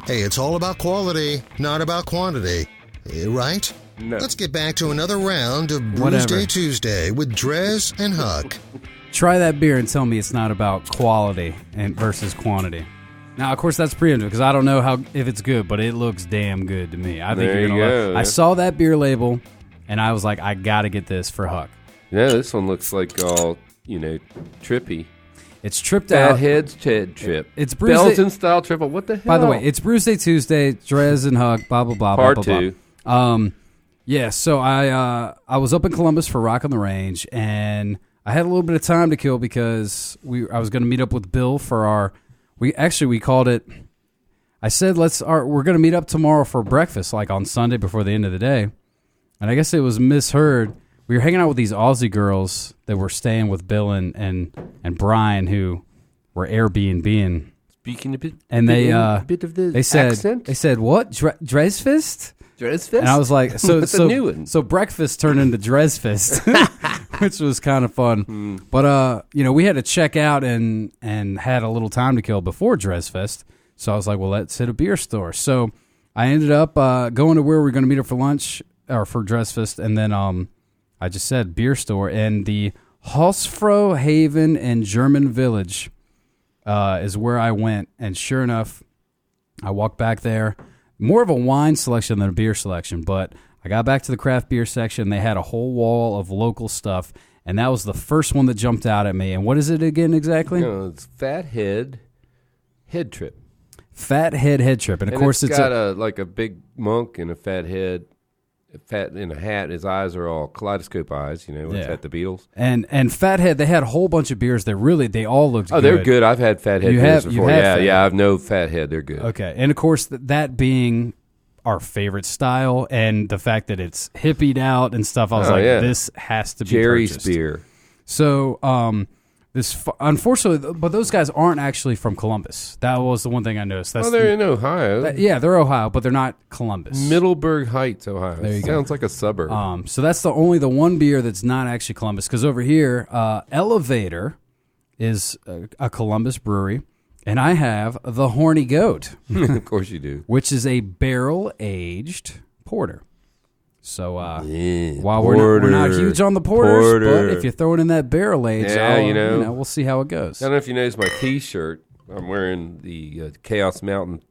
Hey, it's all about quality, not about quantity. Right? No. Let's get back to another round of Whatever. Brewsday Tuesday with Drez and Huck. Try that beer and tell me it's not about quality and versus quantity. Now, of course, that's preemptive because I don't know if it's good, but it looks damn good to me. I think There you're gonna you go. love. I saw that beer label, and I was like, I got to get this for Huck. Yeah, this one looks like all, trippy. It's tripped Fat out. heads, trip. It's Belgian style triple. What the hell? By the way, it's Brewsday Tuesday, Drez and Huck, blah, blah, blah, Part blah, blah, 2. blah. Yeah, so I was up in Columbus for Rock on the Range, and I had a little bit of time to kill because I was going to meet up with Bill for we called it. I said we're going to meet up tomorrow for breakfast, like on Sunday before the end of the day, and I guess it was misheard. We were hanging out with these Aussie girls that were staying with Bill and Brian, who were Airbnb-ing. Speaking a bit, And bit of the accent. They said what? Dresfist? Dresfist? And I was like, so new one. So breakfast turned into Dresfist, which was kind of fun. But we had to check out and had a little time to kill before Dresfest. So I was like, well, let's hit a beer store. So I ended up going to where we were going to meet up for lunch or for Dresfest, and then I just said beer store, and the Hofsfrau Haven in German Village is where I went. And sure enough, I walked back there. More of a wine selection than a beer selection, but I got back to the craft beer section. They had a whole wall of local stuff, and that was the first one that jumped out at me. And what is it again exactly? No, it's Fat Head Trip. Fat Head Trip. And of course, it's got a big monk and a fat head. Fat in a hat, his eyes are all kaleidoscope eyes, it's at the Beatles. And Fathead, they had a whole bunch of beers that really, they all looked good. Oh, they're good. I've had Fathead beers before. Yeah, I've no Fathead. They're good. Okay. And of course, that being our favorite style and the fact that it's hippied out and stuff, I was this has to be Jerry's purchased. beer. So, unfortunately, but those guys aren't actually from Columbus. That was the one thing I noticed. They're in Ohio. They're Ohio, but they're not Columbus. Middleburg Heights, Ohio. There you go. Sounds like a suburb. So that's the one beer that's not actually Columbus. Because over here, Elevator is a Columbus brewery, and I have the Horny Goat. Of course you do. Which is a barrel-aged porter. So while porter, we're not huge on the porters, but if you throw it in that barrel age, we'll see how it goes. I don't know if you noticed my T-shirt. I'm wearing the Chaos Mountain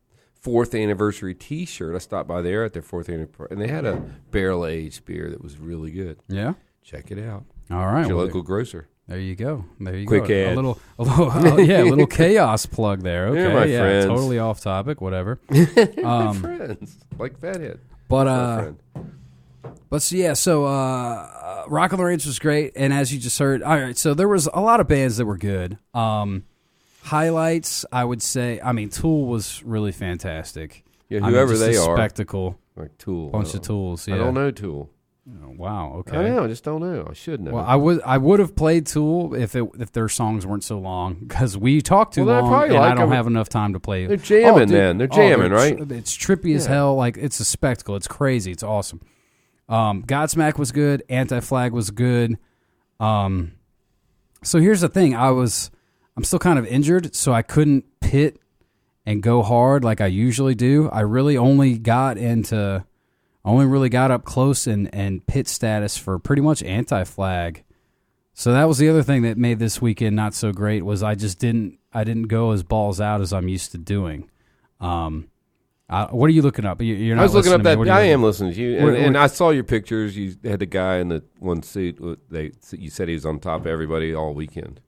4th anniversary T-shirt. I stopped by there at their 4th anniversary, and they had a barrel-aged beer that was really good. Yeah? Check it out. All right. It's your local grocer. There you go. Quick go. ad. A little chaos plug there. Okay, yeah, my friends. Totally off topic. Whatever. My friends, like Fathead. So Rock on the Range was great, and as you just heard, all right, so there was a lot of bands that were good. Highlights, I would say, Tool was really fantastic. Yeah, whoever they are. Spectacle. Like Tool. Bunch of Tools, yeah. I don't know Tool. Oh, wow, okay. I know, I just don't know. I should know. Well, I would have played Tool if their songs weren't so long, because we talked too long, and I don't have enough time to play. They're jamming, then. They're jamming, right? It's trippy as hell. Like, it's a spectacle. It's crazy. It's awesome. Godsmack was good. Anti-Flag was good. So here's the thing. I'm still kind of injured, so I couldn't pit and go hard like I usually do. I really only really got up close and pit status for pretty much Anti-Flag. So that was the other thing that made this weekend not so great, was I didn't go as balls out as I'm used to doing. What are you looking up? You're not. I was looking up that. I am listening. listening to you, and I saw your pictures. You had the guy in the one suit. You said he was on top of everybody all weekend.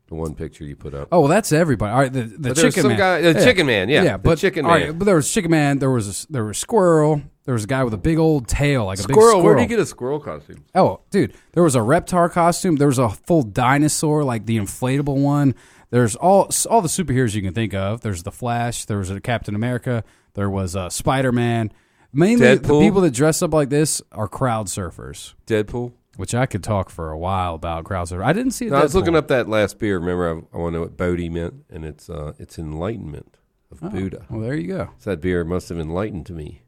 The one picture you put up. Oh, well, that's everybody. All right, the Chicken Man. Chicken Man, yeah. But Chicken Man. Man. Right, but there was Chicken Man. There was Squirrel. There was a guy with a big old tail, like a big squirrel. Where did you get a squirrel costume? Oh, dude, there was a Reptar costume. There was a full dinosaur, like the inflatable one. There's all the superheroes you can think of. There's the Flash. There was a Captain America. There was a Spider-Man. Mainly, Deadpool. The people that dress up like this are crowd surfers. Deadpool. Which I could talk for a while about crowd surfers. I didn't see I was looking up that last beer. Remember, I want to know what Bodhi meant, and it's enlightenment of Buddha. Well, there you go. So that beer must have enlightened to me.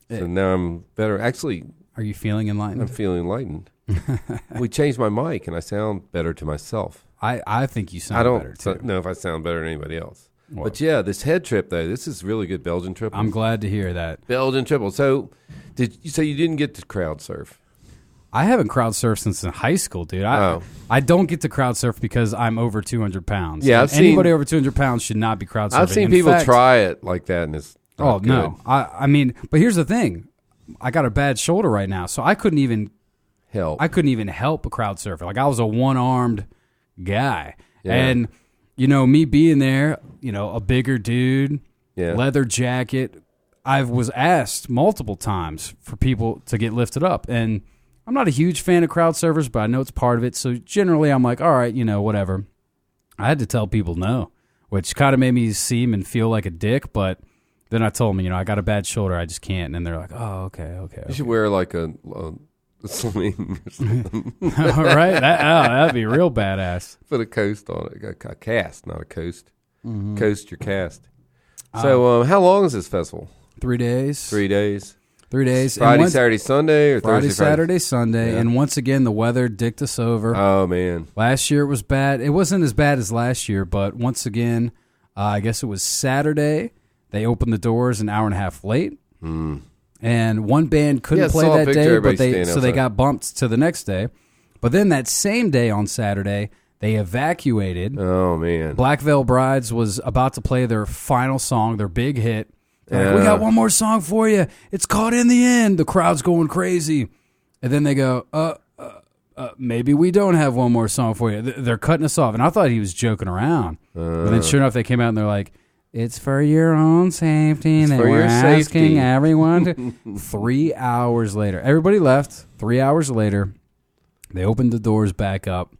So now I'm better. Actually, are you feeling enlightened? I'm feeling enlightened. We changed my mic, and I sound better to myself. I think you sound better, too. I don't know if I sound better than anybody else. But yeah, this head trip though, this is really good Belgian triple. I'm glad to hear that. Belgian triple. So, did you say you didn't get to crowd surf? I haven't crowd surfed since in high school, dude. I don't get to crowd surf because I'm over 200 pounds. Yeah, anybody over 200 pounds should not be crowd surfing. I've seen people try it like that, and it's not good. No. I mean, but here's the thing. I got a bad shoulder right now, so I couldn't even help a crowd surfer. Like, I was a one-armed guy. Yeah. And, me being there, a bigger dude, leather jacket, I was asked multiple times for people to get lifted up. And I'm not a huge fan of crowd surfers, but I know it's part of it. So generally I'm like, all right, whatever. I had to tell people no, which kind of made me seem and feel like a dick. But then I told them, I got a bad shoulder. I just can't. And they're like, oh, okay. You should wear like a sling or something. All right. That'd be real badass. Put a coast on it. A cast, not a coast. Mm-hmm. Coast your cast. So how long is this festival? 3 days. 3 days. 3 days. Friday, Saturday, Sunday, or Friday, Thursday, Saturday, Sunday. Yeah. And once again, the weather dicked us over. Oh, man. Last year it was bad. It wasn't as bad as last year, but once again, I guess it was Saturday. They opened the doors an hour and a half late. Mm. And one band couldn't play that day, but they got bumped to the next day. But then that same day on Saturday, they evacuated. Oh, man. Black Veil Brides was about to play their final song, their big hit. Like, we got one more song for you. It's called In the End. The crowd's going crazy. And then they go, maybe we don't have one more song for you. They're cutting us off. And I thought he was joking around. But then sure enough, they came out and they're like, it's for your own safety. And they were asking everyone to. 3 hours later. Everybody left. 3 hours later, they opened the doors back up.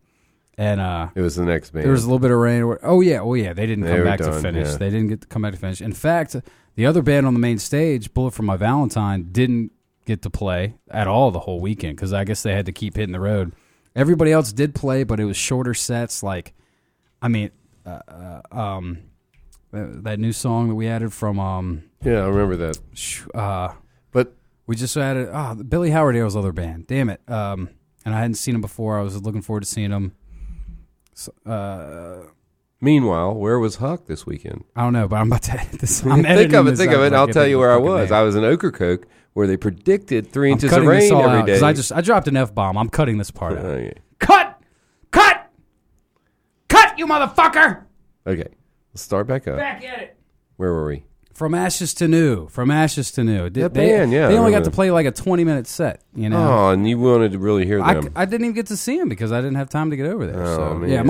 And it was the next band. There was a little bit of rain. Oh, yeah. They didn't come back to finish. Yeah. They didn't get to come back to finish. In fact, the other band on the main stage, Bullet for My Valentine, didn't get to play at all the whole weekend because I guess they had to keep hitting the road. Everybody else did play, but it was shorter sets. Like, that new song that we added from. Yeah, I remember that. But we just added Billy Howardale's other band. Damn it. And I hadn't seen him before. I was looking forward to seeing him. Meanwhile, where was Huck this weekend? I don't know, but I'm about to edit this. Think of it. I'll tell you where I was. I was in Ocracoke, where they predicted 3 inches of rain every day. Because I dropped an F-bomb. I'm cutting this part out. Okay. Cut, you motherfucker! Okay, let's start back up. Back at it. Where were we? From Ashes to New. That band, yeah. They only got to play like a 20-minute set, Oh, and you wanted to really hear them. I didn't even get to see them because I didn't have time to get over there. Man. Yeah,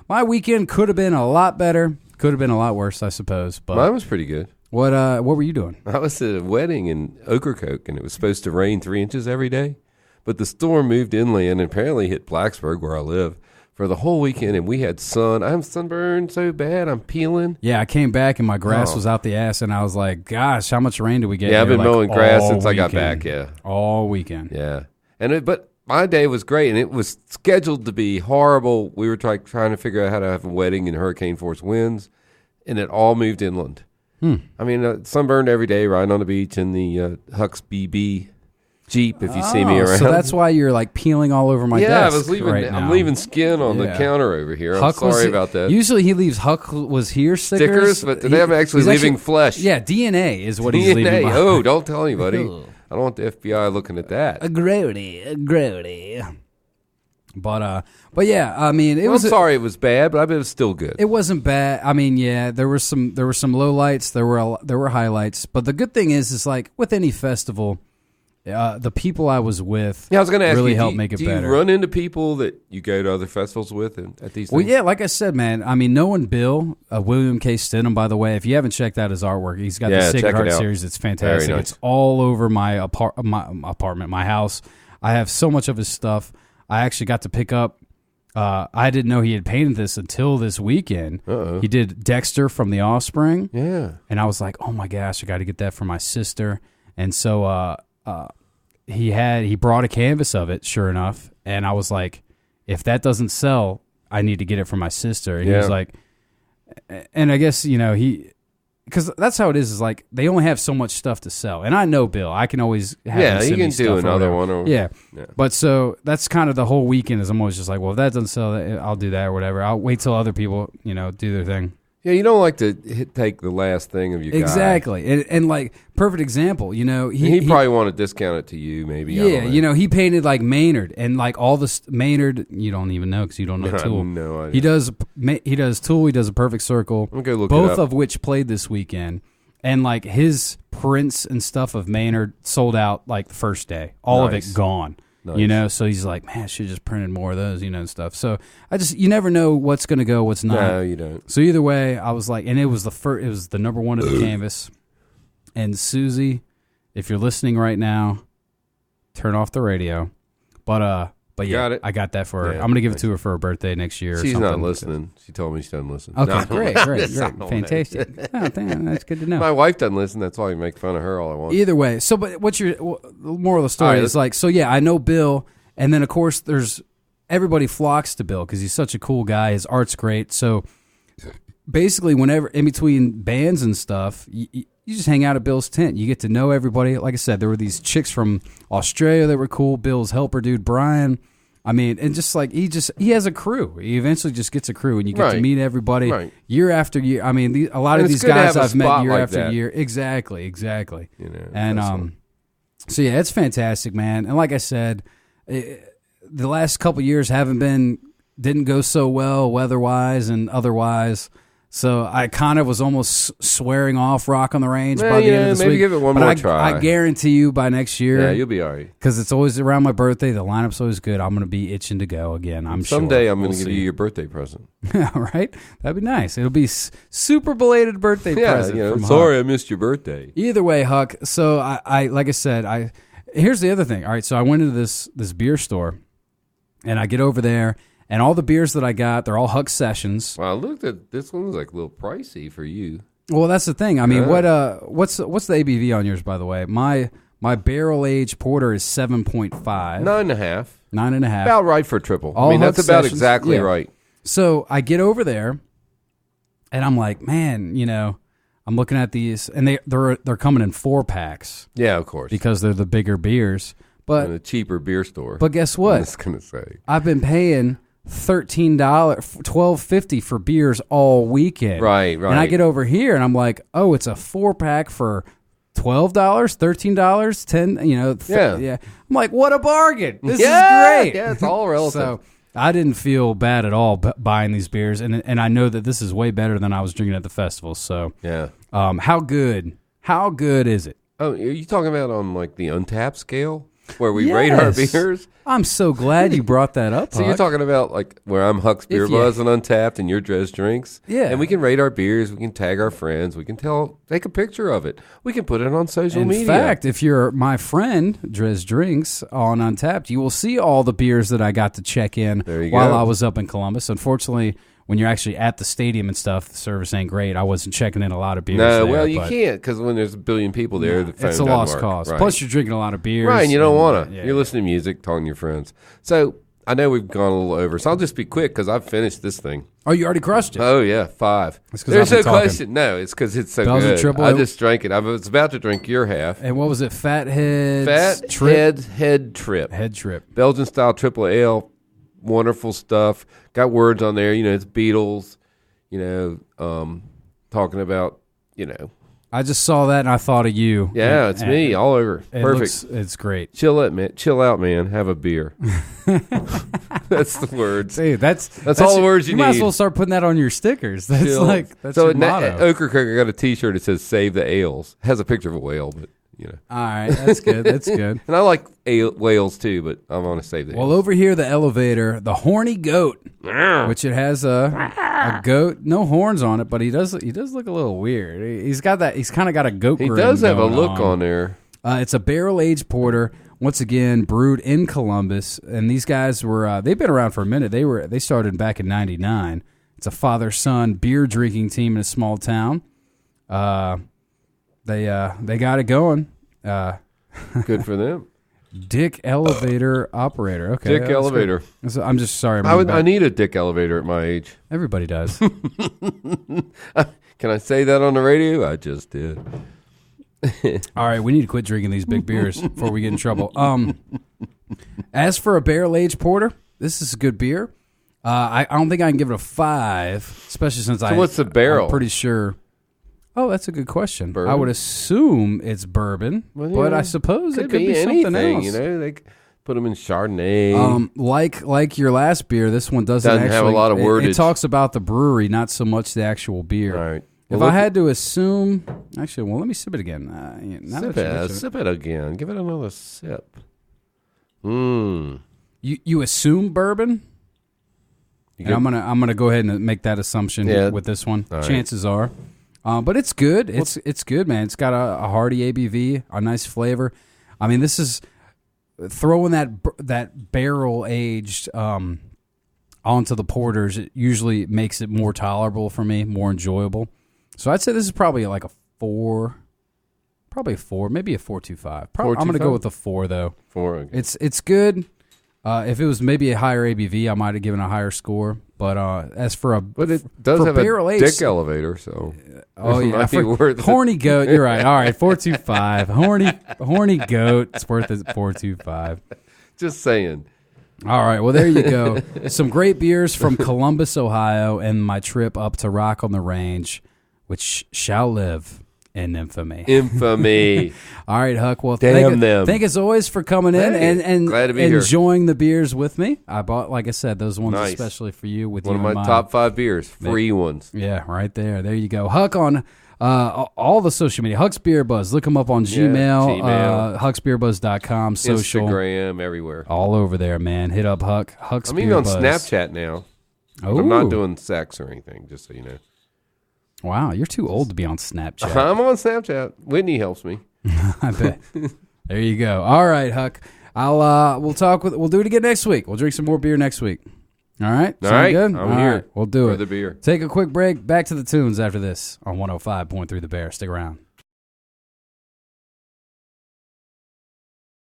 my weekend could have been a lot better. Could have been a lot worse, I suppose. But mine was pretty good. What were you doing? I was at a wedding in Ocracoke, and it was supposed to rain 3 inches every day. But the storm moved inland and apparently hit Blacksburg, where I live, for the whole weekend, and we had sun. I'm sunburned so bad, I'm peeling. Yeah, I came back, and my grass was out the ass, and I was like, gosh, how much rain did we get? Yeah, I've been mowing grass since I got back, yeah. All weekend. Yeah. But my day was great, and it was scheduled to be horrible. We were trying to figure out how to have a wedding in hurricane force winds, and it all moved inland. I mean, sunburned every day, riding on the beach in the Huck's BB Jeep, if you see me around. So that's why you're like peeling all over my desk. Yeah, I was leaving. Right now. I'm leaving skin on the counter over here. I'm sorry about that. Usually he leaves Huck was here stickers, but today I'm actually leaving flesh. Yeah, DNA is what he's leaving behind. Oh, don't tell anybody. I don't want the FBI looking at that. A grody. But yeah, I mean, I'm sorry it was bad, but I bet it was still good. It wasn't bad. I mean, yeah, there were some lowlights, there were highlights, but the good thing is like with any festival, the people I was with I was going to ask really you, helped make it better. Do you run into people that you go to other festivals with at these things? Well, yeah, like I said, man, I mean, knowing Bill, William K. Stidham, by the way, if you haven't checked out his artwork, he's got the Sacred Heart series. It's fantastic. Nice. It's all over my apartment, my house. I have so much of his stuff. I actually got to pick up. I didn't know he had painted this until this weekend. Uh-oh. He did Dexter from The Offspring. Yeah. And I was like, oh my gosh, I got to get that for my sister. And so he brought a canvas of it, sure enough. And I was like, if that doesn't sell, I need to get it for my sister. And he was like, and I guess, because that's how it is like they only have so much stuff to sell. And I know Bill. I can always have him send he can me do another one. Yeah. But so that's kind of the whole weekend is I'm always just like, well, if that doesn't sell, I'll do that or whatever. I'll wait till other people, do their thing. Yeah, you don't like to take the last thing of your guy. Exactly. And like, perfect example, you know. He probably want to discount it to you, maybe. Yeah, you know, he painted like Maynard, and like all this Maynard, you don't even know because you don't know I Tool. have no idea. He does Tool, he does A Perfect Circle. I'm gonna go look both it up. of which played this weekend. And like his prints and stuff of Maynard sold out like the first day. All of it gone. Nice. You know, so he's like, man, I should have just printed more of those, you know, and stuff. So you never know what's going to go, what's not. No, you don't. So either way, I was like, and it was the number one of the canvas. And Susie, if you're listening right now, turn off the radio. But yeah, Got it. I got that for her. Yeah, I'm going to give it to her for her birthday next year. She's or something. not listening. She told me she doesn't listen. Okay, No, great, fantastic. Oh, damn, that's good to know. My wife doesn't listen. That's why I make fun of her all I want. Either way, so but what's your moral of the story? Is like, so yeah, I know Bill, and then of course there's everybody flocks to Bill because he's such a cool guy. His art's great. So basically, whenever in between bands and stuff, you just hang out at Bill's tent. You get to know everybody. Like I said, there were these chicks from Australia that were cool. Bill's helper dude, Brian. I mean, and just like he has a crew. He eventually just gets a crew, and you get to meet everybody year after year. I mean, a lot of these guys I've met year after year. Exactly. You know, and so yeah, it's fantastic, man. And like I said, the last couple years didn't go so well weather-wise and otherwise. So I kind of was almost swearing off Rock on the Range by the end of this maybe week. give it one more try. I guarantee you by next year. Yeah, you'll be all right. Because it's always around my birthday. The lineup's always good. I'm going to be itching to go again. Someday I'm going to give you your birthday present. Right? That'd be nice. It'll be super belated birthday present. Yeah, from sorry Huck. I missed your birthday. Either way, Huck. So I like I said, here's the other thing. All right, so I went into this beer store, and I get over there. And all the beers that I got, they're all Huck Sessions. Well, I looked at this one was like a little pricey for you. Well, that's the thing. I mean, what's the ABV on yours, by the way? My barrel aged porter is 7.5. 9.5. 9.5. About right for a triple. All I mean, Huck that's about Sessions. exactly Yeah. right. So I get over there, and I'm like, man, you know, I'm looking at these, and they're coming in 4-packs. Yeah, of course. Because they're the bigger beers. But in a cheaper beer store. But guess what? I was going to say. I've been paying $12.50 for beers all weekend. Right. And I get over here and I'm like, oh, it's a 4-pack for $12, $13, $10, you know. Yeah. I'm like, what a bargain. This is great. Yeah, it's all relative. So I didn't feel bad at all buying these beers. And I know that this is way better than I was drinking at the festival. So yeah. How good is it? Oh, are you talking about on like the Untapped scale? Where we rate our beers? I'm so glad you brought that up, So you're talking about like where I'm Huck's Beer Buzz and Untapped and you're Drez Drinks? Yeah. And we can rate our beers. We can tag our friends. We can take a picture of it. We can put it on social media. In fact, if you're my friend, Drez Drinks, on Untapped, you will see all the beers that I got to check in while I was up in Columbus. Unfortunately, when you're actually at the stadium and stuff, the service ain't great. I wasn't checking in a lot of beers. No, well, you can't because when there's a billion people there, the phone it's a lost cause. Right. Plus, you're drinking a lot of beers. Right, and you don't want to. Yeah. You're listening to music, talking to your friends. So I know we've gone a little over, so I'll just be quick because I've finished this thing. Oh, you already crushed it? Oh, yeah, 5. There's no question. No, it's because it's so good. Triple, I just drank it. I was about to drink your half. And what was it? Fathead Trip. Head Trip. Belgian-style triple ale. Wonderful stuff. Got words on there. You know, it's Beatles. You know, talking about, you know. I just saw that and I thought of you. Yeah, it's me all over. Perfect. It's great. Chill out, man. Have a beer. That's the words. Dude, that's all the words you need. You might as well start putting that on your stickers. That's your motto. At Ochre Creek, I got a T-shirt that says "Save the Ales." It has a picture of a whale, but you know. All right, that's good. That's good. And I like whales too, but I'm gonna save the ales. Well, over here, the elevator, the horny goat, which it has a goat, no horns on it, but he does look a little weird. He's got that. He's kind of got a goat. He does have a look on there. It's a barrel aged porter. Once again, brewed in Columbus, and these guys they've been around for a minute. They started back in '99. It's a father-son beer drinking team in a small town. They got it going. Good for them. Dick Elevator Operator. Okay, Dick Elevator. So I'm just sorry. I need a Dick Elevator at my age. Everybody does. Can I say that on the radio? I just did. All right, we need to quit drinking these big beers before we get in trouble. As for a barrel aged porter, this is a good beer. I don't think I can give it a 5, especially since what's the barrel? I'm pretty sure. Oh, that's a good question. Bourbon? I would assume it's bourbon, but I suppose it could be something anything, else. You know, they put them in Chardonnay. Like your last beer, this one doesn't actually have a lot of wordage. It talks about the brewery, not so much the actual beer. All right. If I had to assume, actually, well, let me sip it again. Sip it again. Give it another sip. You assume bourbon? And I'm gonna go ahead and make that assumption with this one. All Chances are, but it's good. It's good, man. It's got a hearty ABV, a nice flavor. I mean, this is throwing that barrel aged onto the porters. It usually makes it more tolerable for me, more enjoyable. So I'd say this is probably like a 4, probably a 4, maybe a 4.25. I'm gonna go with a 4 though. 4. Okay. It's good. If it was maybe a higher ABV, I might have given a higher score. But as for but it does have a dick elevator, so might be worth horny goat. You're right. All right, 4.25. Horny goat. It's worth it. 4.25. Just saying. All right. Well, there you go. Some great beers from Columbus, Ohio, and my trip up to Rock on the Range, which shall live in infamy. Infamy. All right, Huck. Well, thank as always for coming in and glad to be enjoying here. The beers with me. I bought, like I said, those ones especially for you. With one you of my top 5 beers, free ones. Yeah, right there. There you go. Huck on all the social media. Huck's Beer Buzz. Look him up on Gmail. Huck'sBeerBuzz.com. Social. Instagram, everywhere. All over there, man. Hit up Huck. Huck's Beer Buzz. Buzz. I'm even on Snapchat now. I'm not doing sex or anything, just so you know. Wow, you're too old to be on Snapchat. I'm on Snapchat. Whitney helps me. I bet. There you go. All right, Huck. We'll do it again next week. We'll drink some more beer next week. All right? All right. Good? I'm here. Right. We'll do for it. the beer. Take a quick break. Back to the tunes after this on 105.3 The Bear. Stick around.